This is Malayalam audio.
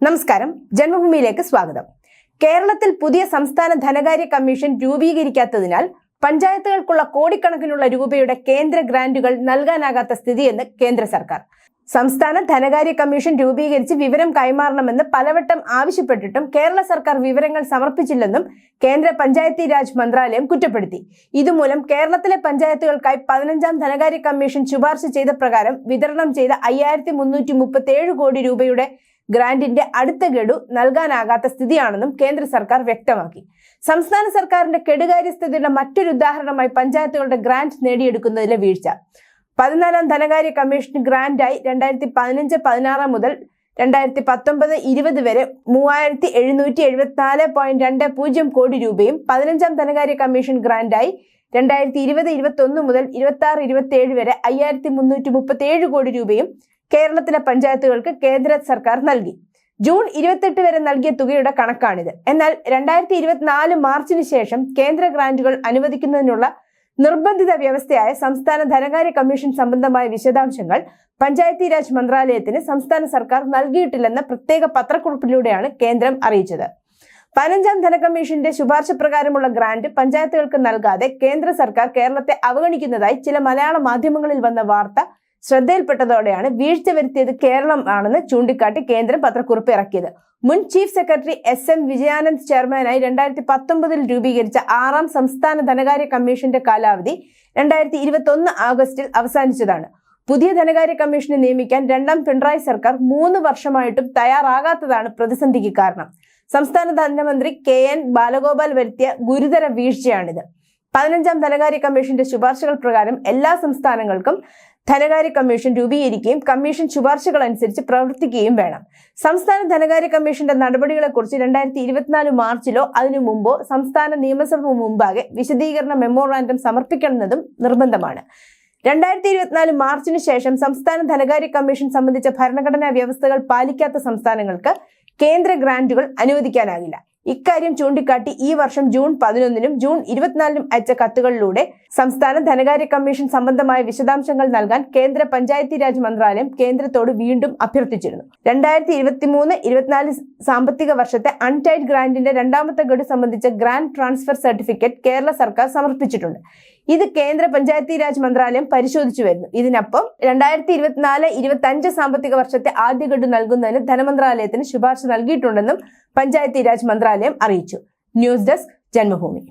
നമസ്കാരം, ജന്മഭൂമിയിലേക്ക് സ്വാഗതം. കേരളത്തിൽ പുതിയ സംസ്ഥാന ധനകാര്യ കമ്മീഷൻ രൂപീകരിക്കാത്തതിനാൽ പഞ്ചായത്തുകൾക്കുള്ള കോടിക്കണക്കിനുള്ള രൂപയുടെ കേന്ദ്ര ഗ്രാന്റുകൾ നൽകാനാകാത്ത സ്ഥിതിയെന്ന് കേന്ദ്ര സർക്കാർ. സംസ്ഥാന ധനകാര്യ കമ്മീഷൻ രൂപീകരിച്ച് വിവരം കൈമാറണമെന്ന് പലവട്ടം ആവശ്യപ്പെട്ടിട്ടും കേരള സർക്കാർ വിവരങ്ങൾ സമർപ്പിച്ചില്ലെന്നും കേന്ദ്ര പഞ്ചായത്തി രാജ് മന്ത്രാലയം കുറ്റപ്പെടുത്തി. ഇതുമൂലം കേരളത്തിലെ പഞ്ചായത്തുകൾക്കായി 15ാം ധനകാര്യ കമ്മീഷൻ ശുപാർശ ചെയ്ത പ്രകാരം വിതരണം ചെയ്ത 5337 കോടി രൂപയുടെ ഗ്രാന്റിന്റെ അടുത്ത ഗഡു നൽകാനാകാത്ത സ്ഥിതിയാണെന്നും കേന്ദ്ര സർക്കാർ വ്യക്തമാക്കി. സംസ്ഥാന സർക്കാരിന്റെ കെടുകാര്യസ്ഥതയുടെ മറ്റൊരു ഉദാഹരണമായി പഞ്ചായത്തുകളുടെ ഗ്രാന്റ് നേടിയെടുക്കുന്നതിലെ വീഴ്ച. 14ാം ധനകാര്യ കമ്മീഷൻ ഗ്രാന്റായി 2015-16 മുതൽ 2019-20 വരെ 3774.20 കോടി രൂപയും 15ാം ധനകാര്യ കമ്മീഷൻ ഗ്രാന്റായി 2020-21 മുതൽ 26-27 വരെ 5337 കോടി രൂപയും കേരളത്തിലെ പഞ്ചായത്തുകൾക്ക് കേന്ദ്ര സർക്കാർ നൽകി. ജൂൺ 28 വരെ നൽകിയ തുകയുടെ കണക്കാണിത്. എന്നാൽ 2024 മാർച്ചിന് ശേഷം കേന്ദ്ര ഗ്രാന്റുകൾ അനുവദിക്കുന്നതിനുള്ള നിർബന്ധിത വ്യവസ്ഥയായ സംസ്ഥാന ധനകാര്യ കമ്മീഷൻ സംബന്ധമായ വിശദാംശങ്ങൾ പഞ്ചായത്തി രാജ് മന്ത്രാലയത്തിന് സംസ്ഥാന സർക്കാർ നൽകിയിട്ടില്ലെന്ന പ്രത്യേക പത്രക്കുറിപ്പിലൂടെയാണ് കേന്ദ്രം അറിയിച്ചത്. 15ാം ധനകമ്മീഷന്റെ ശുപാർശ പ്രകാരമുള്ള ഗ്രാന്റ് പഞ്ചായത്തുകൾക്ക് നൽകാതെ കേന്ദ്ര സർക്കാർ കേരളത്തെ അവഗണിക്കുന്നതായി ചില മലയാള മാധ്യമങ്ങളിൽ വന്ന വാർത്ത ശ്രദ്ധയിൽപ്പെട്ടതോടെയാണ് വീഴ്ച വരുത്തിയത് കേരളം ആണെന്ന് ചൂണ്ടിക്കാട്ടി കേന്ദ്രം പത്രക്കുറിപ്പ് ഇറക്കിയത്. മുൻ ചീഫ് സെക്രട്ടറി SM വിജയാനന്ദ് ചെയർമാനായി 2019 രൂപീകരിച്ച 6ാം സംസ്ഥാന ധനകാര്യ കമ്മീഷന്റെ കാലാവധി 2021 ആഗസ്റ്റിൽ അവസാനിച്ചതാണ്. പുതിയ ധനകാര്യ കമ്മീഷനെ നിയമിക്കാൻ 2ാം പിണറായി സർക്കാർ 3 വർഷമായിട്ടും തയ്യാറാകാത്തതാണ് പ്രതിസന്ധിക്ക് കാരണം. സംസ്ഥാന ധനമന്ത്രി KN ബാലഗോപാൽ വരുത്തിയ ഗുരുതര വീഴ്ചയാണിത്. 15ാം ധനകാര്യ കമ്മീഷന്റെ ശുപാർശകൾ പ്രകാരം എല്ലാ സംസ്ഥാനങ്ങൾക്കും ധനകാര്യ കമ്മീഷൻ രൂപീകരിക്കുകയും കമ്മീഷൻ ശുപാർശകൾ അനുസരിച്ച് പ്രവർത്തിക്കുകയും വേണം. സംസ്ഥാന ധനകാര്യ കമ്മീഷന്റെ നടപടികളെക്കുറിച്ച് 2024 മാർച്ചിലോ അതിനു മുമ്പോ സംസ്ഥാന നിയമസഭ മുമ്പാകെ വിശദീകരണ മെമ്മോറാണ്ടം സമർപ്പിക്കണമെന്നതും നിർബന്ധമാണ്. 2024 മാർച്ചിന് ശേഷം സംസ്ഥാന ധനകാര്യ കമ്മീഷൻ സംബന്ധിച്ച ഭരണഘടനാ വ്യവസ്ഥകൾ പാലിക്കാത്ത സംസ്ഥാനങ്ങൾക്ക് കേന്ദ്ര ഗ്രാന്റുകൾ അനുവദിക്കാനാകില്ല. ഇക്കാര്യം ചൂണ്ടിക്കാട്ടി ഈ വർഷം ജൂൺ 11-നും ജൂൺ 24-നും അയച്ച കത്തുകളിലൂടെ സംസ്ഥാന ധനകാര്യ കമ്മീഷൻ സംബന്ധമായ വിശദാംശങ്ങൾ നൽകാൻ കേന്ദ്ര പഞ്ചായത്തി രാജ് മന്ത്രാലയം കേന്ദ്രത്തോട് വീണ്ടും അഭ്യർത്ഥിച്ചിരുന്നു. 2023-24 സാമ്പത്തിക വർഷത്തെ അൺടൈഡ് ഗ്രാന്റിന്റെ 2ാമത്തെ ഗഡു സംബന്ധിച്ച ഗ്രാന്റ് ട്രാൻസ്ഫർ സർട്ടിഫിക്കറ്റ് കേരള സർക്കാർ സമർപ്പിച്ചിട്ടുണ്ട്. ഇത് കേന്ദ്ര പഞ്ചായത്തി രാജ് മന്ത്രാലയം പരിശോധിച്ചു വരുന്നു. ഇതിനൊപ്പം 2024-25 സാമ്പത്തിക വർഷത്തെ ആദ്യ ഗഡു നൽകുന്നതിന് ധനമന്ത്രാലയത്തിന് ശുപാർശ നൽകിയിട്ടുണ്ടെന്നും പഞ്ചായത്തി രാജ് മന്ത്രാലയം അറിയിച്ചു. News desk, Janmabhumi.